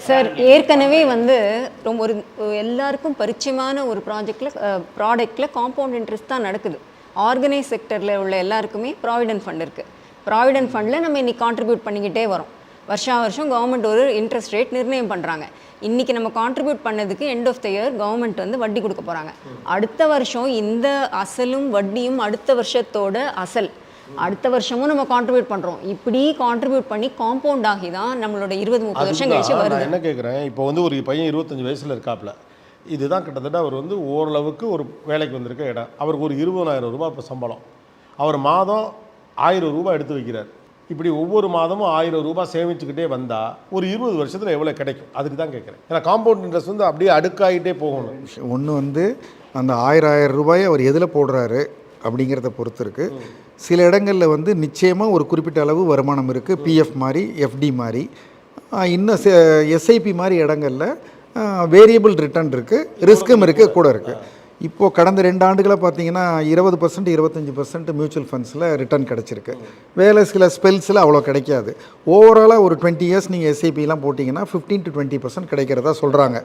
Sir ஏற்கனவே வந்து ரொம்ப ஒரு எல்லாருக்கும் பரிச்சயமான ஒரு ப்ராடக்ட்டில் காம்பவுண்ட் இன்ட்ரெஸ்ட் தான் நடக்குது. ஆர்கனைஸ் செக்டரில் உள்ள எல்லாருக்குமே ப்ராவிடென்ட் ஃபண்ட் இருக்குது. ப்ராவிடென்ட் ஃபண்டில் நம்ம இன்றைக்கி கான்ட்ரிபியூட் பண்ணிக்கிட்டே வரோம். வருஷம் கவர்மெண்ட் ஒரு இன்ட்ரெஸ்ட் ரேட் நிர்ணயம் பண்ணுறாங்க. இன்றைக்கி நம்ம கான்ட்ரிபியூட் பண்ணதுக்கு end of the year government வந்து வட்டி கொடுக்க போகிறாங்க. அடுத்த வருஷம் இந்த அசலும் வட்டியும் அடுத்த வருஷத்தோட அசல் அடுத்த வருஷமும் நம்ம கான்ட்ரிபியூட் பண்ணுறோம். இப்படி கான்ட்ரிபியூட் பண்ணி காம்பவுண்ட் ஆகி தான் நம்மளோட 20-30 வருஷம் கழிச்சு வருது. நான் என்ன கேட்குறேன், இப்போ வந்து ஒரு பையன் 25 வயசில் இருக்காப்புல, இதுதான் கிட்டத்தட்ட அவர் வந்து ஓரளவுக்கு ஒரு வேலைக்கு வந்திருக்க இடம். அவருக்கு ஒரு 20,000 ரூபாய் இப்போ சம்பளம். அவர் மாதம் 1000 ரூபாய் எடுத்து வைக்கிறார். இப்படி ஒவ்வொரு மாதமும் 1000 ரூபாய் சேமிச்சுக்கிட்டே வந்தால் ஒரு 20 வருஷத்தில் எவ்வளோ கிடைக்கும், அதுக்கு தான் கேட்குறேன். ஏன்னா காம்பவுண்ட் இன்ட்ரெஸ்ட் வந்து அப்படியே அடுக்காகிட்டே போகணும். ஒன்று வந்து அந்த 1000 ரூபாயை அவர் எதில் போடுறாரு அப்படிங்கிறத பொறுத்து இருக்குது. சில இடங்களில் வந்து நிச்சயமாக ஒரு குறிப்பிட்ட அளவு வருமானம் இருக்குது, பிஎஃப் மாதிரி, எஃப்டி மாதிரி. இன்னும் எஸ்ஐபி மாதிரி இடங்களில் வேரியபிள் ரிட்டர்ன் இருக்குது, ரிஸ்க்கும் இருக்குது, கூட இருக்குது. இப்போது கடந்த 2 ஆண்டுகளாக பார்த்தீங்கன்னா 20% 25% மியூச்சுவல் ஃபண்ட்ஸில் ரிட்டர்ன் கிடச்சிருக்கு. வேலை சில ஸ்பெல்ஸில் அவ்வளோ கிடைக்காது. ஓவராலாக ஒரு 20 இயர்ஸ் நீங்கள் எஸ்ஐபிலாம் போட்டிங்கன்னா 15 to 20% கிடைக்கிறதா சொல்கிறாங்க.